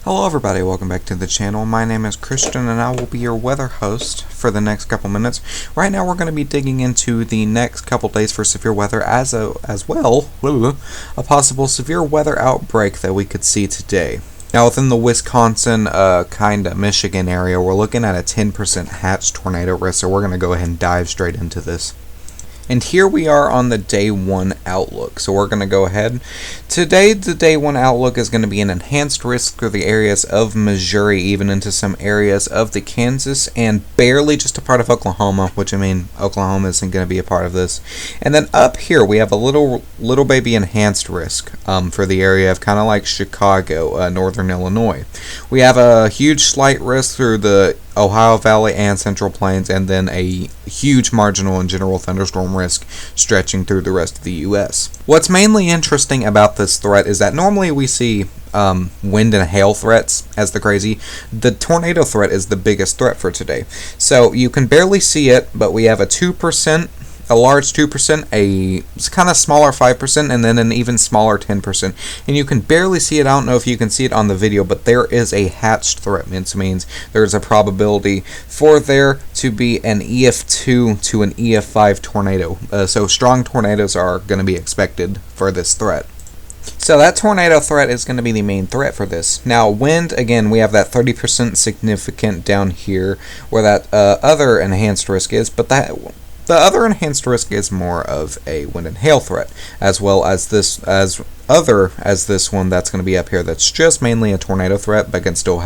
Hello everybody, welcome back to the channel. My name is Christian and I will be your weather host for the next couple minutes. Right now we're going to be digging into the next couple days for severe weather as well a possible severe weather outbreak that we could see today. Now within the Wisconsin, kinda Michigan area, we're looking at a 10% hatch tornado risk, so we're going to go ahead and dive straight into this. And here we are on the day one outlook. So we're going to go ahead. Today, the day one outlook is going to be an enhanced risk for the areas of Missouri, even into some areas of the Kansas, and barely just a part of Oklahoma, which I mean, Oklahoma isn't going to be a part of this. And then up here, we have a little baby enhanced risk for the area of kind of like Chicago, northern Illinois. We have a huge slight risk through the Ohio Valley and Central Plains, and then a huge marginal and general thunderstorm risk stretching through the rest of the U.S. What's mainly interesting about this threat is that normally we see wind and hail threats as the crazy. The tornado threat is the biggest threat for today. So you can barely see it, but we have a 2%, a large 2%, a kind of smaller 5%, and then an even smaller 10%. And you can barely see it. I don't know if you can see it on the video, but there is a hatched threat. It means there's a probability for there to be an EF2 to an EF5 tornado. So strong tornadoes are going to be expected for this threat. So that tornado threat is going to be the main threat for this. Now wind, again, we have that 30% significant down here where that other enhanced risk is, but the other enhanced risk is more of a wind and hail threat, as well as this this one that's going to be up here that's just mainly a tornado threat, but can still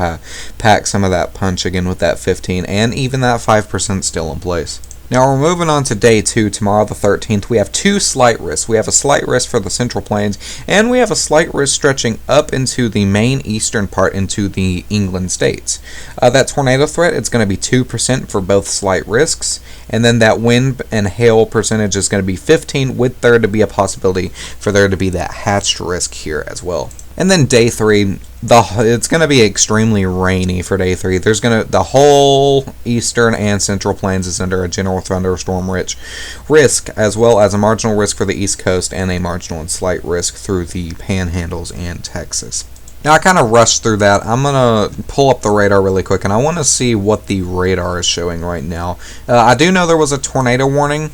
pack some of that punch again with that 15 and even that 5% still in place. Now we're moving on to day 2, tomorrow the 13th. We have two slight risks. We have a slight risk for the Central Plains, and we have a slight risk stretching up into the main eastern part into the England states. That tornado threat, it's going to be 2% for both slight risks, and then that wind and hail percentage is going to be 15, with there to be a possibility for there to be that hatched risk here as well. And then day 3, it's going to be extremely rainy for day 3. The whole eastern and central plains is under a general thunderstorm risk, as well as a marginal risk for the east coast and a marginal and slight risk through the panhandles and Texas. Now I kind of rushed through that. I'm going to pull up the radar really quick, and I want to see what the radar is showing right now. I do know there was a tornado warning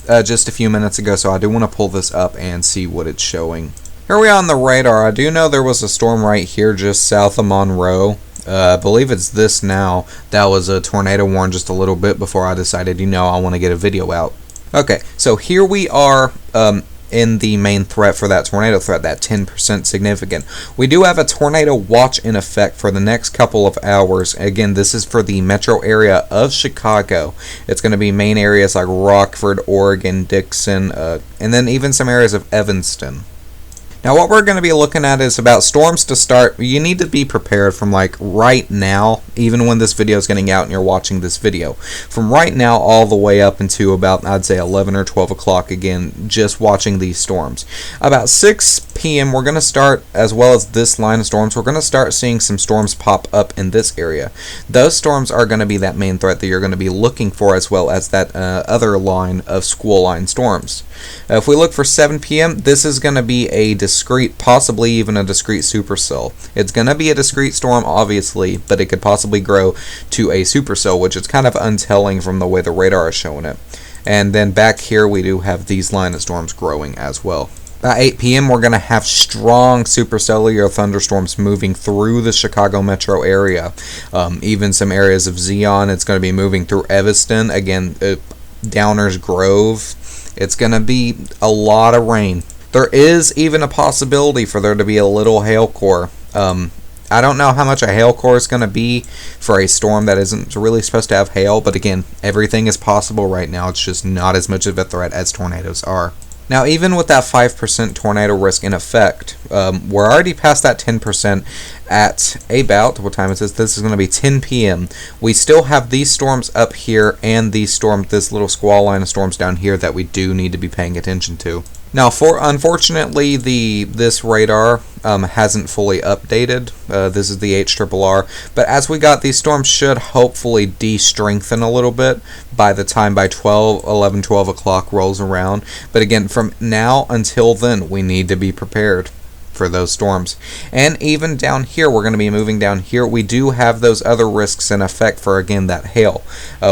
just a few minutes ago, so I do want to pull this up and see what it's showing. Here we are on the radar. I do know there was a storm right here just south of Monroe. I believe it's this now. That was a tornado warn just a little bit before I decided, I want to get a video out. Okay, so here we are in the main threat for that tornado threat, that 10% significant. We do have a tornado watch in effect for the next couple of hours. Again, this is for the metro area of Chicago. It's going to be main areas like Rockford, Oregon, Dixon, and then even some areas of Evanston. Now what we're going to be looking at is about storms to start. You need to be prepared from like right now, even when this video is getting out and you're watching this video. From right now all the way up into about, I'd say 11 or 12 o'clock, again, just watching these storms. About 6 p.m. we're going to start, as well as this line of storms, we're going to start seeing some storms pop up in this area. Those storms are going to be that main threat that you're going to be looking for, as well as that other line of squall line storms. If we look for 7 p.m., this is going to be a discrete, possibly even a discrete supercell. It's going to be a discrete storm, obviously, but it could possibly grow to a supercell, which is kind of untelling from the way the radar is showing it. And then back here, we do have these line of storms growing as well. At 8 p.m., we're going to have strong supercellular thunderstorms moving through the Chicago metro area. Even some areas of Zion. It's going to be moving through Evanston. Again, Downers Grove. It's going to be a lot of rain. There is even a possibility for there to be a little hail core. I don't know how much a hail core is going to be for a storm that isn't really supposed to have hail, but again, everything is possible right now. It's just not as much of a threat as tornadoes are. Now, even with that 5% tornado risk in effect, we're already past that 10% at about, what time is this? This is going to be 10 p.m. We still have these storms up here and this little squall line of storms down here that we do need to be paying attention to. Now, unfortunately, this radar hasn't fully updated. This is the HRRR, but as we got these storms should hopefully de-strengthen a little bit by the time 11, 12 o'clock rolls around. But again, from now until then, we need to be prepared. for those storms. And even down here, we're going to be moving down here, we do have those other risks in effect for, again, that hail.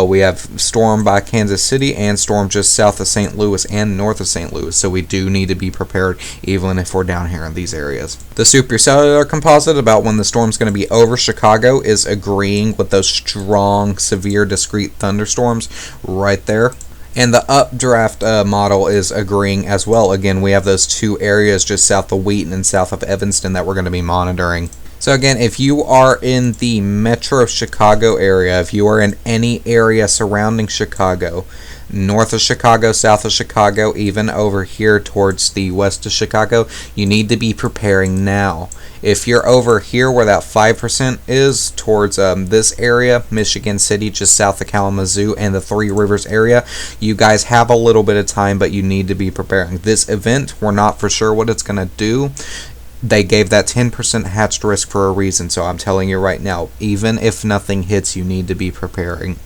We have storm by Kansas City and storm just south of St. Louis and north of St. Louis, so we do need to be prepared even if we're down here in these areas. The supercellular composite about when the storm's going to be over Chicago is agreeing with those strong, severe, discrete thunderstorms right there. And the updraft model is agreeing as well. Again, we have those two areas just south of Wheaton and south of Evanston that we're going to be monitoring. So again, if you are in the metro Chicago area, if you are in any area surrounding Chicago, north of Chicago, south of Chicago, even over here towards the west of Chicago, you need to be preparing now. If you're over here where that 5% is, towards this area, Michigan City, just south of Kalamazoo, and the Three Rivers area, you guys have a little bit of time, but you need to be preparing. This event, we're not for sure what it's going to do. They gave that 10% hatched risk for a reason, so I'm telling you right now, even if nothing hits, you need to be preparing.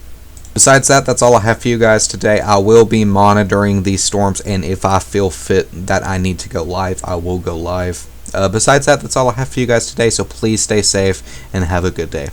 Besides that, that's all I have for you guys today. I will be monitoring these storms, and if I feel fit that I need to go live, I will go live. Besides that, that's all I have for you guys today, so please stay safe and have a good day.